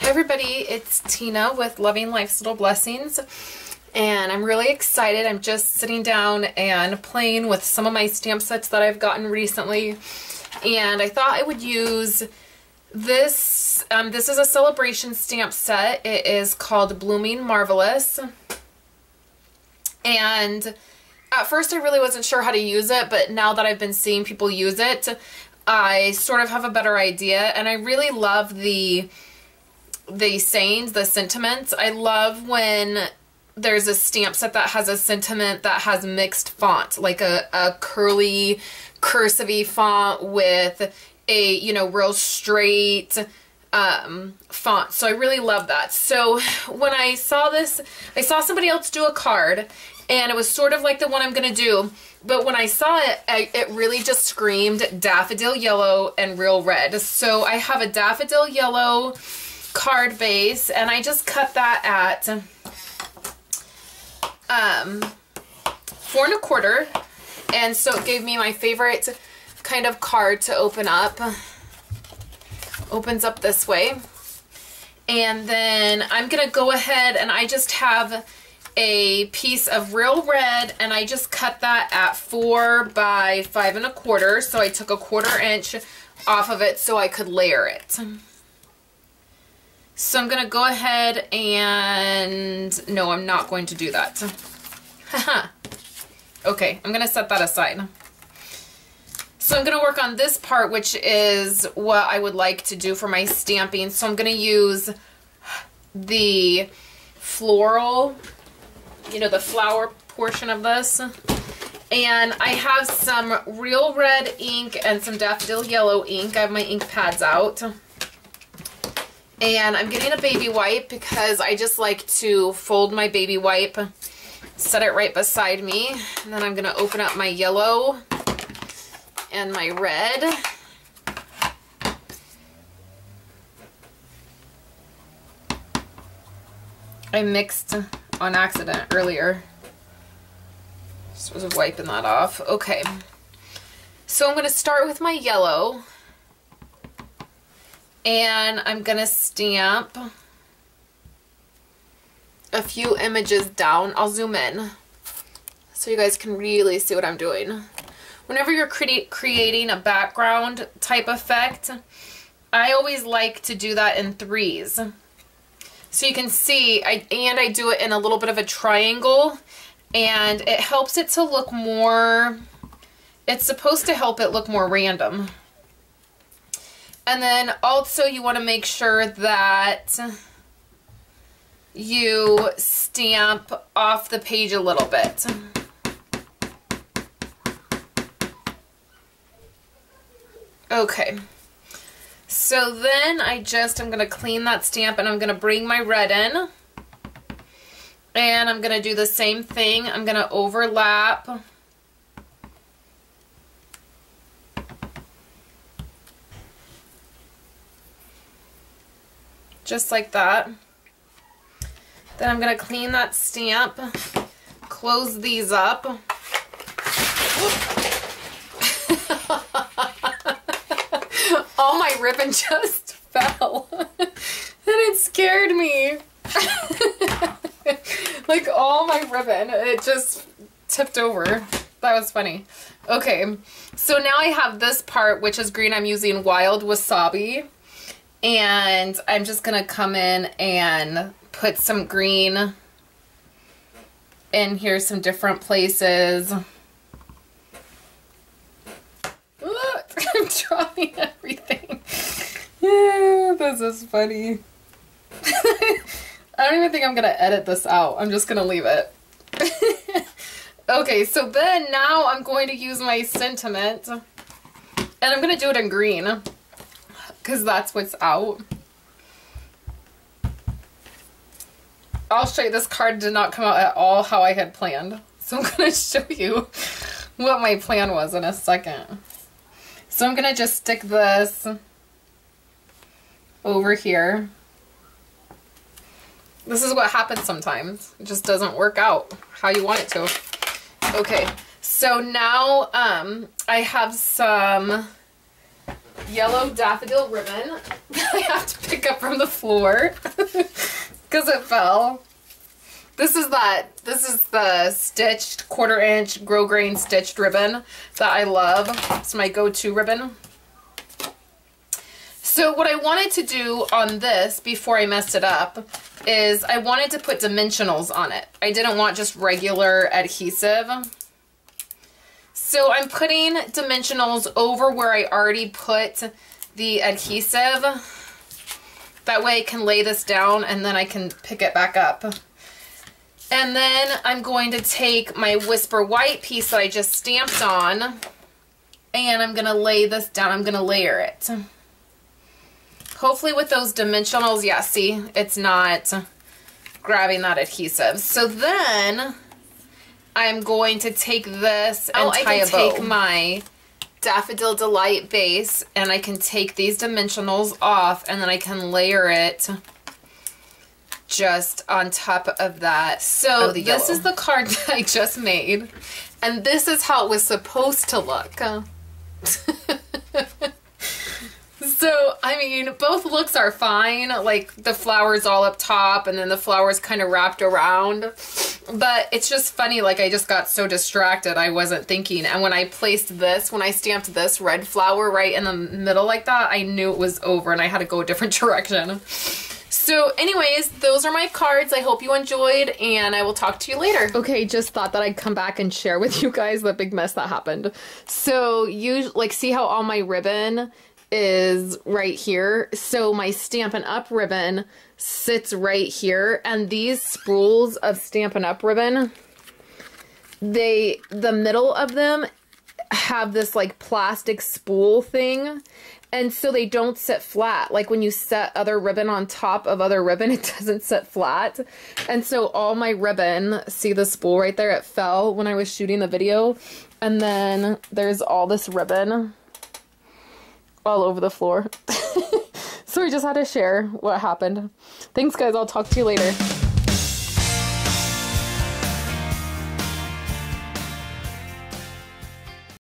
Hi everybody, it's Tina with Loving Life's Little Blessings, and I'm really excited. I'm just sitting down and playing with some of my stamp sets that I've gotten recently, and I thought I would use this. This is a Sale-A-Brations stamp set. It is called Blooming Marvelous, and at first I really wasn't sure how to use it, but now that I've been seeing people use it, I sort of have a better idea, and I really love the sayings, the sentiments. I love when there's a stamp set that has a sentiment that has mixed font, like a curly, cursive-y font with a, you know, real straight font. So I really love that. So when I saw this, I saw somebody else do a card, and it was sort of like the one I'm going to do. But when I saw it, it really just screamed daffodil yellow and real red. So I have a daffodil yellow card base, and I just cut that at 4 1/4, and so it gave me my favorite kind of card to open up. Opens up this way, and then I'm gonna go ahead and I just have a piece of real red, and I just cut that at 4 by 5 1/4. So I took a 1/4 inch off of it so I could layer it. So I'm going to go ahead and, no, I'm not going to do that. Haha. Okay, I'm going to set that aside. So I'm going to work on this part, which is what I would like to do for my stamping. So I'm going to use the floral, you know, the flower portion of this. And I have some real red ink and some daffodil yellow ink. I have my ink pads out. And I'm getting a baby wipe because I just like to fold my baby wipe, set it right beside me, and then I'm going to open up my yellow and my red. I mixed on accident earlier. Just was wiping that off. Okay. So I'm going to start with my yellow. And I'm going to stamp a few images down. I'll zoom in so you guys can really see what I'm doing. Whenever you're creating a background type effect, I always like to do that in 3s. So you can see, I do it in a little bit of a triangle, and it helps it to look more, it's supposed to help it look more random. And then also you want to make sure that you stamp off the page a little bit. Okay. So then I'm going to clean that stamp, and I'm going to bring my red in. And I'm going to do the same thing. I'm going to overlap. Just like that. Then I'm going to clean that stamp, close these up. All my ribbon just fell. And it scared me. Like all my ribbon, it just tipped over. That was funny. Okay, so now I have this part, which is green. I'm using Wild Wasabi. And I'm just going to come in and put some green in here, some different places. I'm dropping everything. Yeah, this is funny. I don't even think I'm going to edit this out. I'm just going to leave it. Okay, so then now I'm going to use my sentiment. And I'm going to do it in green, because that's what's out. I'll show you, this card did not come out at all how I had planned. So I'm going to show you what my plan was in a second. So I'm going to just stick this over here. This is what happens sometimes. It just doesn't work out how you want it to. Okay, so now I have some yellow daffodil ribbon that I have to pick up from the floor because it fell. This is the stitched 1/4 inch grosgrain stitched ribbon that I love. It's my go-to ribbon. So what I wanted to do on this before I messed it up is I wanted to put dimensionals on it. I didn't want just regular adhesive. So I'm putting dimensionals over where I already put the adhesive. That way I can lay this down and then I can pick it back up. And then I'm going to take my Whisper White piece that I just stamped on and I'm going to lay this down. I'm going to layer it. Hopefully with those dimensionals, yeah, see, it's not grabbing that adhesive. So then I'm going to take this and tie a bow. I can take my Daffodil Delight base and I can take these dimensionals off and then I can layer it just on top of that. So this is the card that I just made and this is how it was supposed to look. So, I mean, both looks are fine, like the flowers all up top and then the flowers kind of wrapped around, but it's just funny, like I just got so distracted I wasn't thinking, and when I placed this, when I stamped this red flower right in the middle like that, I knew it was over and I had to go a different direction. So anyways, those are my cards. I hope you enjoyed and I will talk to you later. Okay, just thought that I'd come back and share with you guys the big mess that happened. So you like see how all my ribbon is right here. So my Stampin' Up ribbon sits right here, and these spools of Stampin' Up ribbon, the middle of them have this like plastic spool thing, and so they don't sit flat. Like when you set other ribbon on top of other ribbon, it doesn't sit flat. And so all my ribbon, see the spool right there, it fell when I was shooting the video, and then there's all this ribbon all over the floor. So I just had to share what happened. Thanks guys, I'll talk to you later.